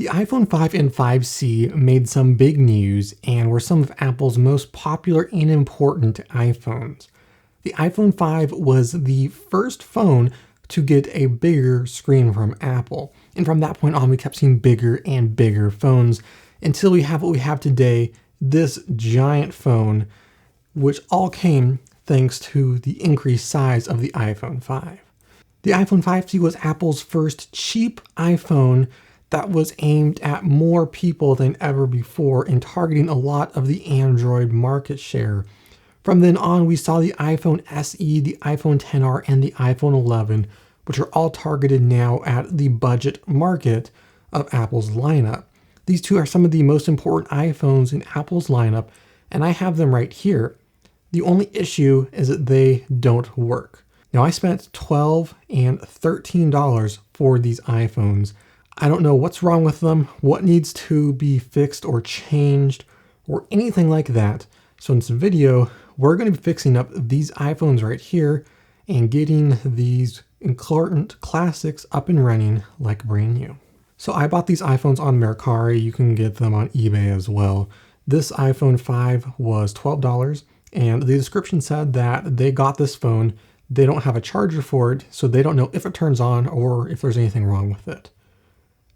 iPhone 5 and 5C made some big news and were some of Apple's most popular and important iPhones. The iPhone 5 was the first phone to get a bigger screen from Apple. And from that point on, we kept seeing bigger and bigger phones until we have what we have today, this giant phone, which all came thanks to the increased size of the iPhone 5. The iPhone 5C was Apple's first cheap iPhone that was aimed at more people than ever before and targeting a lot of the Android market share. From then on, we saw the iPhone SE, the iPhone XR, and the iPhone 11, which are all targeted now at the budget market of Apple's lineup. These two are some of the most important iPhones in Apple's lineup, and I have them right here. The only issue is that they don't work. Now, I spent $12 and $13 for these iPhones. I don't know what's wrong with them, what needs to be fixed or changed, or anything like that. So in this video, we're going to be fixing up these iPhones right here and getting these important classics up and running like brand new. So I bought these iPhones on Mercari. You can get them on eBay as well. This iPhone 5 was $12, and the description said that they got this phone. They don't have a charger for it, so they don't know if it turns on or if there's anything wrong with it.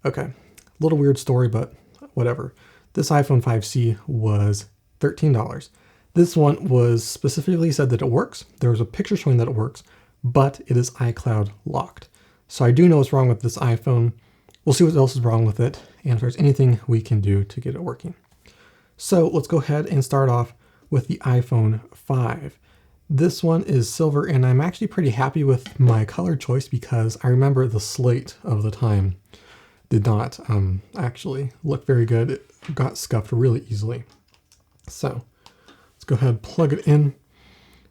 Okay, a little weird story, but whatever. This iPhone 5C was $13. This one was specifically said that it works. There was a picture showing that it works, but it is iCloud locked. So I do know what's wrong with this iPhone. We'll see what else is wrong with it and if there's anything we can do to get it working. So let's go ahead and start off with the iPhone 5. This one is silver, and I'm actually pretty happy with my color choice because I remember the slate of the time did not actually look very good. It got scuffed really easily. So let's go ahead and plug it in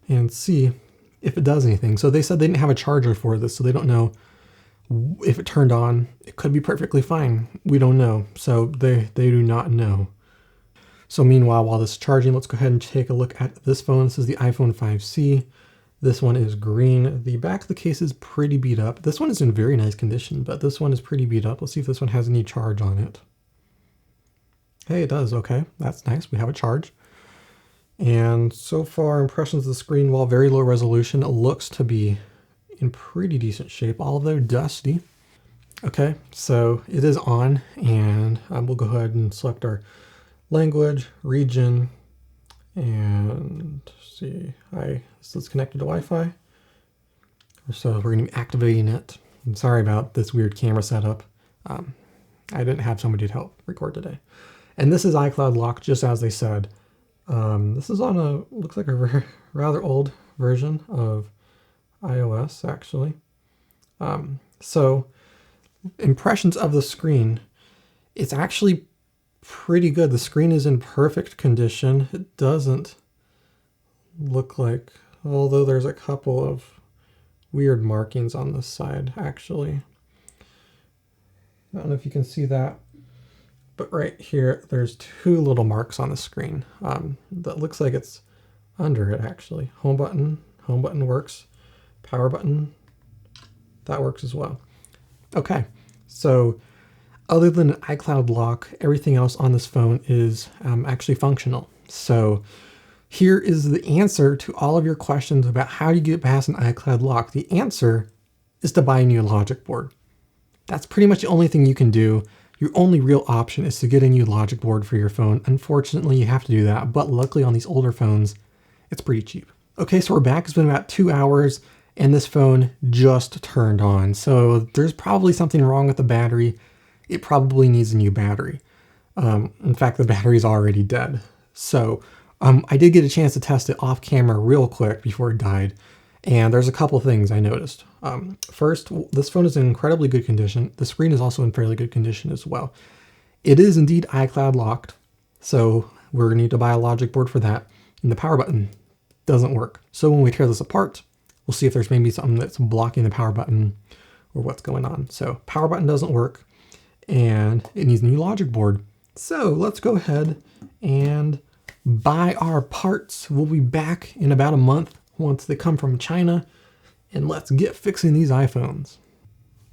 and see if it does anything. So they said they didn't have a charger for this, so they don't know if it turned on. It could be perfectly fine. We don't know. So they do not know. So meanwhile, while this is charging, let's go ahead and take a look at this phone. This is the iPhone 5C. This one is green. The back of the case is pretty beat up. This one is in very nice condition, but this one is pretty beat up. Let's see if this one has any charge on it. Hey, it does. Okay, that's nice. We have a charge. And so far, impressions of the screen, while very low resolution, it looks to be in pretty decent shape, although dusty. Okay, so it is on, and we'll go ahead and select our language, region, and see, this is connected to Wi-Fi. So we're going to be activating it. I'm sorry about this weird camera setup. I didn't have somebody to help record today. And this is iCloud locked, just as they said. This is on looks like a rather old version of iOS, actually. So impressions of the screen, it's actually pretty good. The screen is in perfect condition. It doesn't look like, although there's a couple of weird markings on this side, actually. I don't know if you can see that, but right here, there's two little marks on the screen. That looks like it's under it, actually. Home button works. Power button, that works as well. Okay, so other than an iCloud lock, everything else on this phone is actually functional. So here is the answer to all of your questions about how do you get past an iCloud lock. The answer is to buy a new logic board. That's pretty much the only thing you can do. Your only real option is to get a new logic board for your phone. Unfortunately, you have to do that, but luckily on these older phones, it's pretty cheap. Okay, so we're back. It's been about 2 hours, and this phone just turned on. So there's probably something wrong with the battery. It probably needs a new battery. In fact, the battery is already dead. So I did get a chance to test it off camera real quick before it died. And there's a couple things I noticed. First, this phone is in incredibly good condition. The screen is also in fairly good condition as well. It is indeed iCloud locked. So we're gonna need to buy a logic board for that. And the power button doesn't work. So when we tear this apart, we'll see if there's maybe something that's blocking the power button or what's going on. So power button doesn't work, and it needs a new logic board. So let's go ahead and buy our parts. We'll be back in about a month once they come from China, and let's get fixing these iPhones.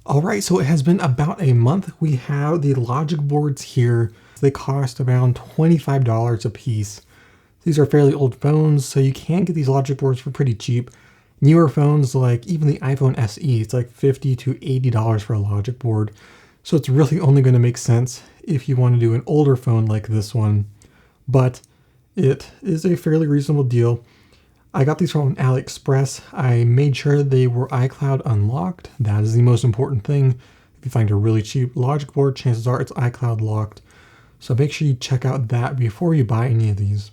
All right, so it has been about a month. We have the logic boards here. They cost around $25 a piece. These are fairly old phones, so you can get these logic boards for pretty cheap. Newer phones, like even the iPhone SE, it's like $50 to $80 for a logic board. So it's really only going to make sense if you want to do an older phone like this one. But it is a fairly reasonable deal. I got these from AliExpress. I made sure they were iCloud unlocked. That is the most important thing. If you find a really cheap logic board, chances are it's iCloud locked. So make sure you check out that before you buy any of these.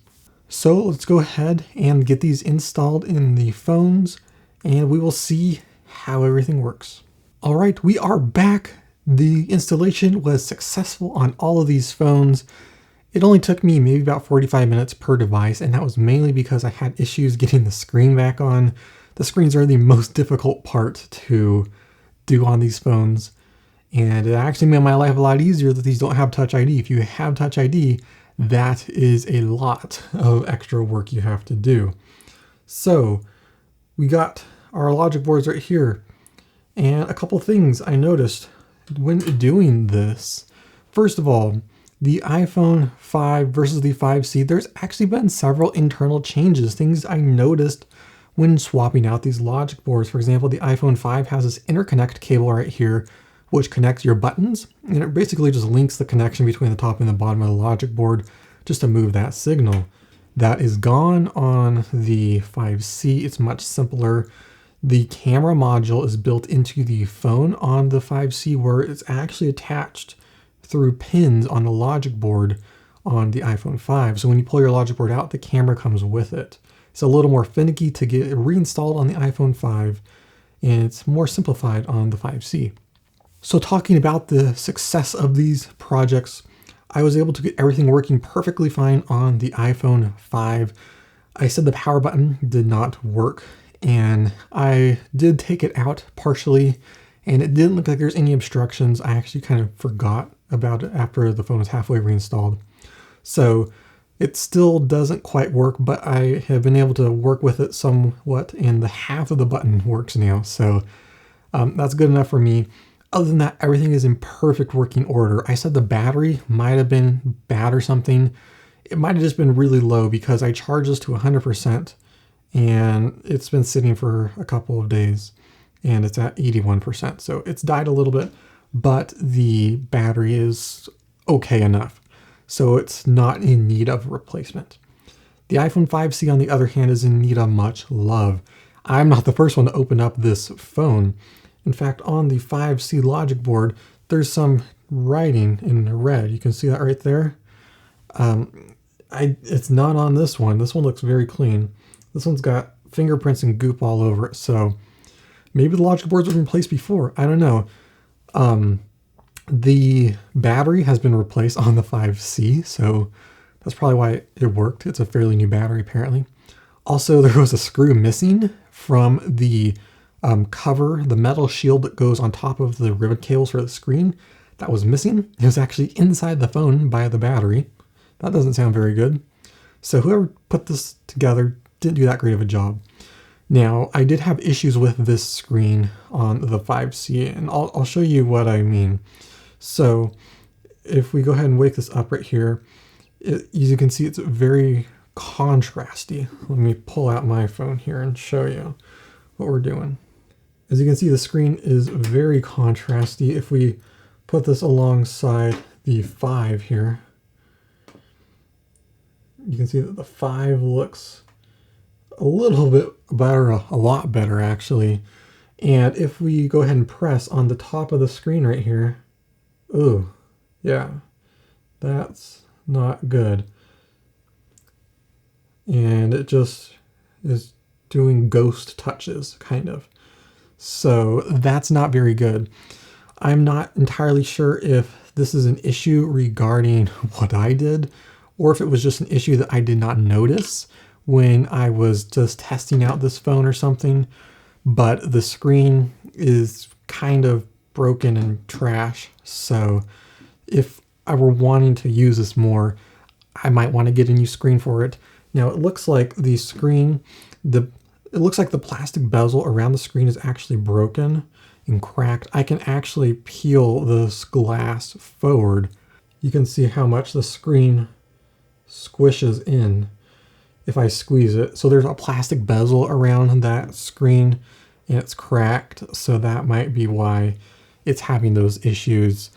So let's go ahead and get these installed in the phones, and we will see how everything works. All right, we are back. The installation was successful on all of these phones. It only took me maybe about 45 minutes per device, and that was mainly because I had issues getting the screen back on. The screens are the most difficult part to do on these phones, and it actually made my life a lot easier that these don't have Touch ID. If you have Touch ID, that is a lot of extra work you have to do. So we got our logic boards right here, and a couple things I noticed when doing this. First of all, the iPhone 5 versus the 5C, there's actually been several internal changes, things I noticed when swapping out these logic boards. For example, the iPhone 5 has this interconnect cable right here, which connects your buttons, and it basically just links the connection between the top and the bottom of the logic board just to move that signal. That is gone on the 5C. It's much simpler. The camera module is built into the phone on the 5C, where it's actually attached through pins on the logic board on the iPhone 5. So when you pull your logic board out, the camera comes with it. It's a little more finicky to get it reinstalled on the iPhone 5, and it's more simplified on the 5C. So talking about the success of these projects, I was able to get everything working perfectly fine on the iPhone 5. I said the power button did not work, and I did take it out partially, and it didn't look like there's any obstructions. I actually kind of forgot about it after the phone was halfway reinstalled. So it still doesn't quite work, but I have been able to work with it somewhat, and the half of the button works now. So that's good enough for me. Other than that, everything is in perfect working order. I said the battery might have been bad or something. It might have just been really low because I charged this to 100% and it's been sitting for a couple of days and it's at 81%. So it's died a little bit, but the battery is okay enough. So it's not in need of replacement. The iPhone 5C, on the other hand, is in need of much love. I'm not the first one to open up this phone. In fact, on the 5C logic board, there's some writing in red. You can see that right there. It's not on this one. This one looks very clean. This one's got fingerprints and goop all over it. So maybe the logic boards were in place before. I don't know. The battery has been replaced on the 5C, so that's probably why it worked. It's a fairly new battery, apparently. Also, there was a screw missing from the cover, the metal shield that goes on top of the ribbon cables for the screen. That was missing. It was actually inside the phone by the battery. That doesn't sound very good. So whoever put this together didn't do that great of a job. Now, I did have issues with this screen on the 5C, and I'll show you what I mean. So if we go ahead and wake this up right here, as you can see, it's very contrasty. Let me pull out my phone here and show you what we're doing. As you can see, the screen is very contrasty. If we put this alongside the 5 here, you can see that the 5 looks a little bit better, a lot better actually. And if we go ahead and press on the top of the screen right here, ooh, yeah, that's not good. And it just is doing ghost touches, kind of. So that's not very good. I'm not entirely sure if this is an issue regarding what I did, or if it was just an issue that I did not notice when I was just testing out this phone or something. But the screen is kind of broken and trash. So if I were wanting to use this more, I might want to get a new screen for it. Now it looks like the screen, it looks like the plastic bezel around the screen is actually broken. and cracked. I can actually peel this glass forward. You can see how much the screen squishes in if I squeeze it. So there's a plastic bezel around that screen and it's cracked. So that might be why it's having those issues.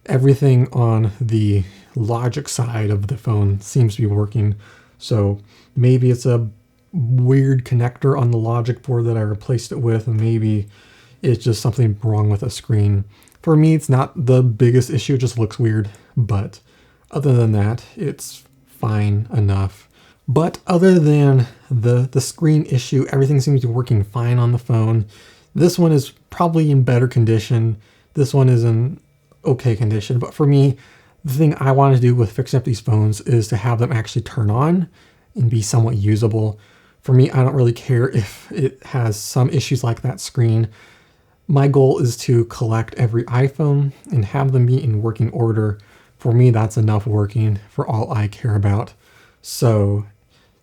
Everything on the logic side of the phone seems to be working. So maybe it's a weird connector on the logic board that I replaced it with, and maybe it's just something wrong with the screen. For me, it's not the biggest issue, it just looks weird. But other than that, it's fine enough. But other than the screen issue, everything seems to be working fine on the phone. This one is probably in better condition. This one is in okay condition. But for me, the thing I want to do with fixing up these phones is to have them actually turn on and be somewhat usable. For me, I don't really care if it has some issues like that screen. My goal is to collect every iPhone and have them be in working order. For me, that's enough working for all I care about. So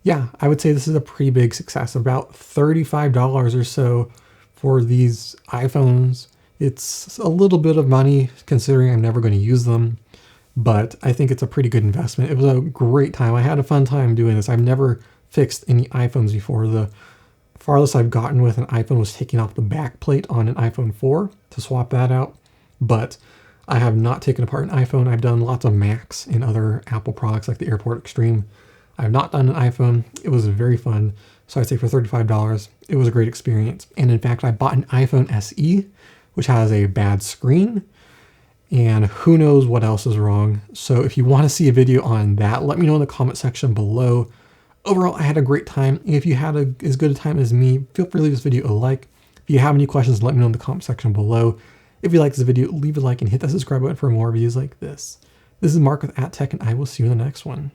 yeah, I would say this is a pretty big success. About $35 or so for these iPhones. It's a little bit of money considering I'm never going to use them, but I think it's a pretty good investment. It was a great time. I had a fun time doing this. I've never fixed any iPhones before. The farthest I've gotten with an iPhone was taking off the back plate on an iPhone 4 to swap that out, but I have not taken apart an iPhone. I've done lots of Macs and other Apple products like the Airport Extreme. I've not done an iPhone. It was very fun. So I'd say for $35, it was a great experience. And in fact, I bought an iPhone SE, which has a bad screen, and who knows what else is wrong. So if you want to see a video on that, let me know in the comment section below. Overall, I had a great time. If you had as good a time as me, feel free to leave this video a like. If you have any questions, let me know in the comment section below. If you like this video, leave a like and hit that subscribe button for more videos like this. This is Mark with @Tech, and I will see you in the next one.